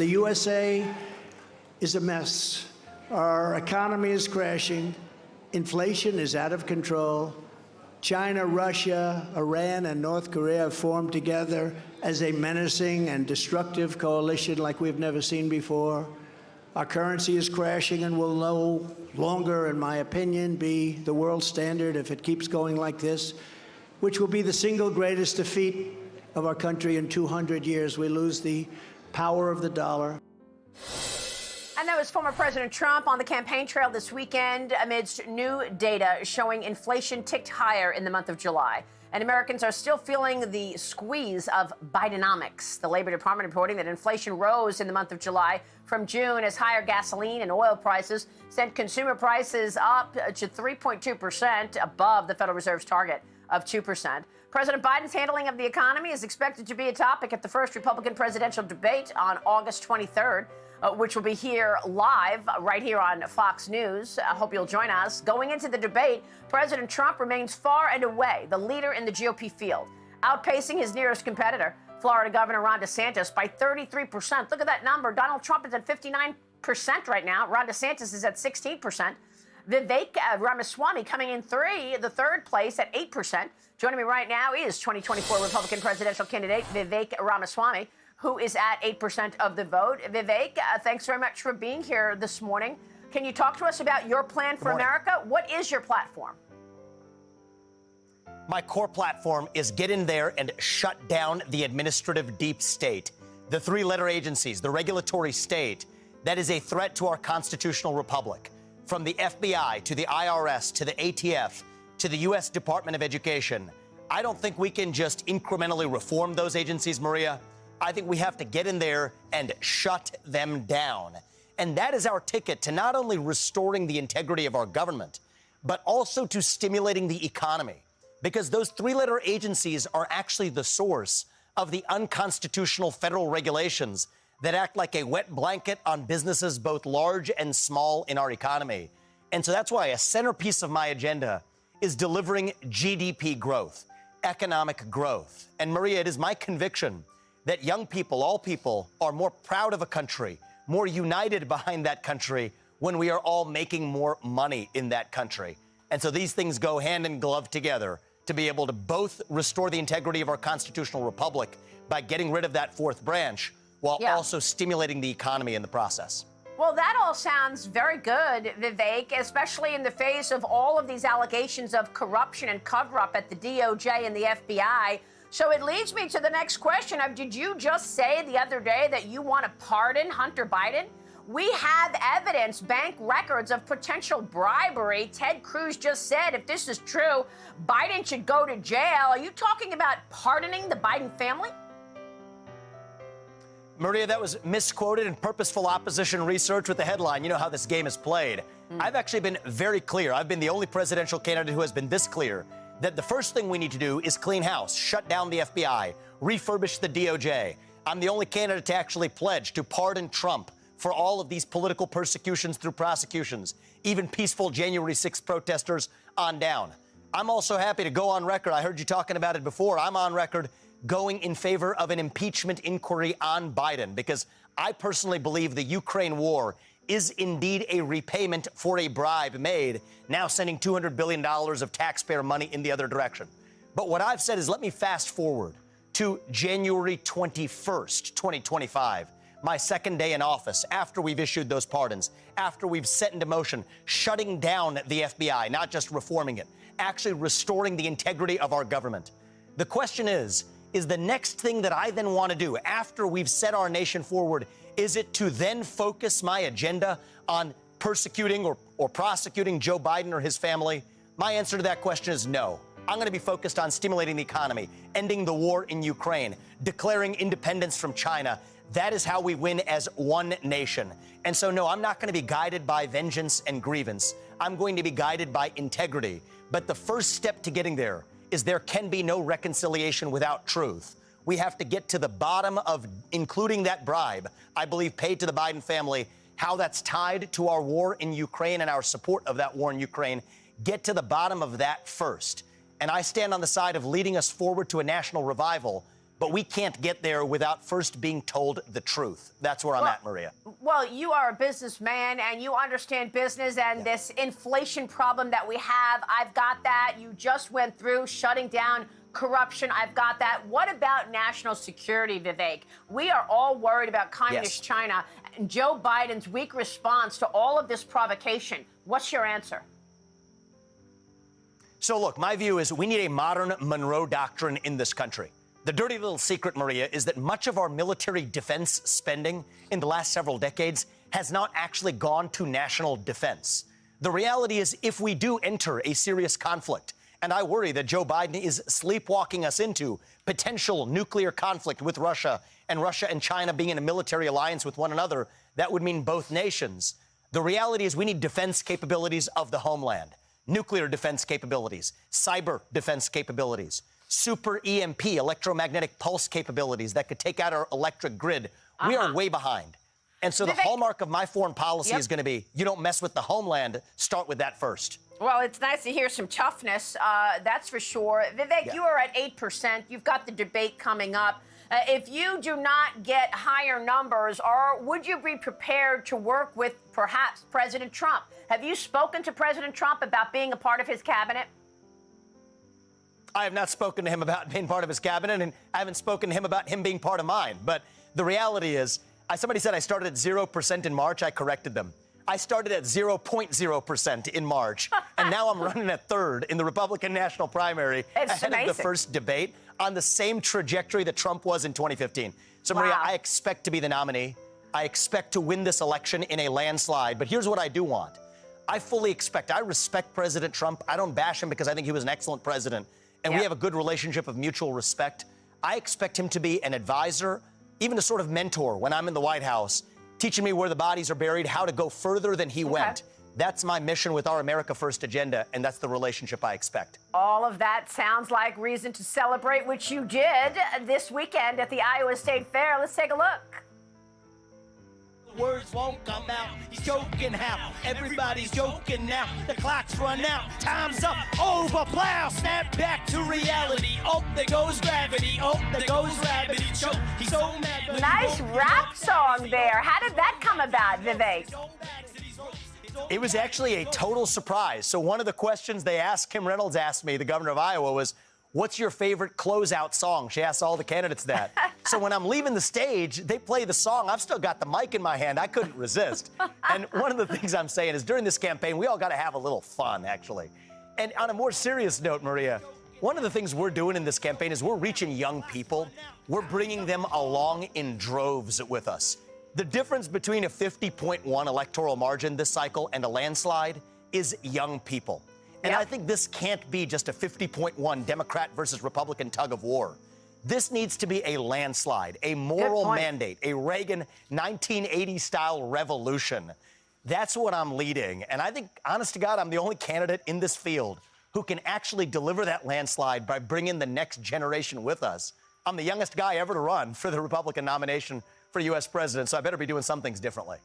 The USA is a mess. Our economy is crashing. Inflation is out of control. China, Russia, Iran, and North Korea have formed together as a menacing and destructive coalition like we've never seen before. Our currency is crashing and will no longer, in my opinion, be the world standard if it keeps going like this, which will be the single greatest defeat of our country in 200 years. We lose the power of the dollar. And that was former President Trump on the campaign trail this weekend amidst new data showing inflation ticked higher in the month of July. And Americans are still feeling the squeeze of Bidenomics. The Labor Department reporting that inflation rose in the month of July from June as higher gasoline and oil prices sent consumer prices up to 3.2% above the Federal Reserve's target of 2%. President Biden's handling of the economy is expected to be a topic at the first Republican presidential debate on August 23rd. Which will be here live right here on Fox News. I hope you'll join us. Going into the debate, President Trump remains far and away the leader in the GOP field, outpacing his nearest competitor, Florida Governor Ron DeSantis, by 33%. Look at that number. Donald Trump is at 59% right now. Ron DeSantis is at 16%. Vivek Ramaswamy coming in the third place at 8%. Joining me right now is 2024 Republican presidential candidate Vivek Ramaswamy, who is at 8% of the vote. Vivek, thanks very much for being here this morning. Can you talk to us about your plan for America? What is your platform? My core platform is get in there and shut down the administrative deep state, the three-letter agencies, the regulatory state that is a threat to our constitutional republic. From the FBI to the IRS to the ATF to the U.S. Department of Education, I don't think we can just incrementally reform those agencies, Maria. I think we have to get in there and shut them down. And that is our ticket to not only restoring the integrity of our government, but also to stimulating the economy. Because those three-letter agencies are actually the source of the unconstitutional federal regulations that act like a wet blanket on businesses both large and small in our economy. And so that's why a centerpiece of my agenda is delivering GDP growth, economic growth. And Maria, it is my conviction that young people, all people, are more proud of a country, more united behind that country when we are all making more money in that country. And so these things go hand in glove together to be able to both restore the integrity of our constitutional republic by getting rid of that fourth branch while also stimulating the economy in the process. Well, that all sounds very good, Vivek, especially in the face of all of these allegations of corruption and cover-up at the DOJ and the FBI. So it leads me to the next question of, did you just say the other day that you want to pardon Hunter Biden? We have evidence, bank records of potential bribery. Ted Cruz just said, if this is true, Biden should go to jail. Are you talking about pardoning the Biden family? Maria, that was misquoted in purposeful opposition research with the headline. You know how this game is played. I've actually been very clear. I've been the only presidential candidate who has been this clear that the first thing we need to do is clean house, shut down the FBI, refurbish the DOJ. I'm the only candidate to actually pledge to pardon Trump for all of these political persecutions through prosecutions, even peaceful January 6th protesters on down. I'm also happy to go on record. I heard you talking about it before. I'm on record going in favor of an impeachment inquiry on Biden because I personally believe the Ukraine war is indeed a repayment for a bribe made, now sending $200 billion of taxpayer money in the other direction. But what I've said is let me fast forward to January 21st, 2025, my second day in office, after we've issued those pardons, after we've set into motion shutting down the FBI, not just reforming it, actually restoring the integrity of our government. The question is the next thing that I then want to do after we've set our nation forward, is it to then focus my agenda on persecuting or prosecuting Joe Biden or his family? My answer to that question is no. I'm going to be focused on stimulating the economy, ending the war in Ukraine, declaring independence from China. That is how we win as one nation. And so, no, I'm not going to be guided by vengeance and grievance. I'm going to be guided by integrity. But the first step to getting there is there can be no reconciliation without truth. We have to get to the bottom of including that bribe, I believe, paid to the Biden family, how that's tied to our war in Ukraine and our support of that war in Ukraine. Get to the bottom of that first. And I stand on the side of leading us forward to a national revival. but we can't get there without first being told the truth. That's where I'm at, Maria. Well, you are a businessman and you understand business and this inflation problem that we have. I've got that. You just went through shutting down corruption. I've got that. What about national security, Vivek? We are all worried about communist China and Joe Biden's weak response to all of this provocation. What's your answer? So, look, my view is we need a modern Monroe Doctrine in this country. The dirty little secret, Maria, is that much of our military defense spending in the last several decades has not actually gone to national defense. The reality is, if we do enter a serious conflict, and I worry that Joe Biden is sleepwalking us into potential nuclear conflict with Russia and China being in a military alliance with one another, that would mean both nations. The reality is we need defense capabilities of the homeland, nuclear defense capabilities, cyber defense capabilities, super EMP, electromagnetic pulse capabilities that could take out our electric grid. We are way behind. And so the hallmark of my foreign policy is going to be, you don't mess with the homeland, start with that first. Well, it's nice to hear some toughness, that's for sure. Vivek, you are at 8%. You've got the debate coming up. If you do not get higher numbers, or would you be prepared to work with perhaps President Trump? Have you spoken to President Trump about being a part of his cabinet? I have not spoken to him about being part of his cabinet, and I haven't spoken to him about him being part of mine. But the reality is, somebody said I started at 0% in March. I corrected them. I started at 0.0% in March, and now I'm running at third in the Republican national primary ahead of the first debate on the same trajectory that Trump was in 2015. So, Maria, I expect to be the nominee. I expect to win this election in a landslide. But here's what I do want. I fully expect, I respect President Trump. I don't bash him because I think he was an excellent president. And we have a good relationship of mutual respect. I expect him to be an advisor, even a sort of mentor when I'm in the White House, teaching me where the bodies are buried, how to go further than he went. That's my mission with our America First agenda, and that's the relationship I expect. All of that sounds like reason to celebrate, which you did this weekend at the Iowa State Fair. Let's take a look. Words won't come out. He's joking how everybody's joking now. The clock's run out. Time's up. Over. Plow. Snap back to reality. Oh, there goes gravity. Oh, there goes gravity. Choke. He's so mad. Nice rap song there. How did that come about, Vivek? It was actually a total surprise. So one of the questions they asked, Kim Reynolds asked me, the governor of Iowa, was, what's your favorite closeout song? She asked all the candidates that. So when I'm leaving the stage, they play the song. I've still got the mic in my hand. I couldn't resist. And one of the things I'm saying is during this campaign, we all got to have a little fun, actually. And on a more serious note, Maria, one of the things we're doing in this campaign is we're reaching young people. We're bringing them along in droves with us. The difference between a 50.1 electoral margin this cycle and a landslide is young people. And I think this can't be just a 50.1 Democrat versus Republican tug of war. This needs to be a landslide, a moral mandate, a Reagan 1980-style revolution. That's what I'm leading. And I think, honest to God, I'm the only candidate in this field who can actually deliver that landslide by bringing the next generation with us. I'm the youngest guy ever to run for the Republican nomination for U.S. president, so I better be doing some things differently.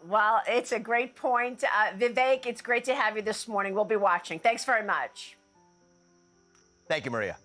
Well, it's a great point. Vivek, it's great to have you this morning. We'll be watching. Thanks very much. Thank you, Maria.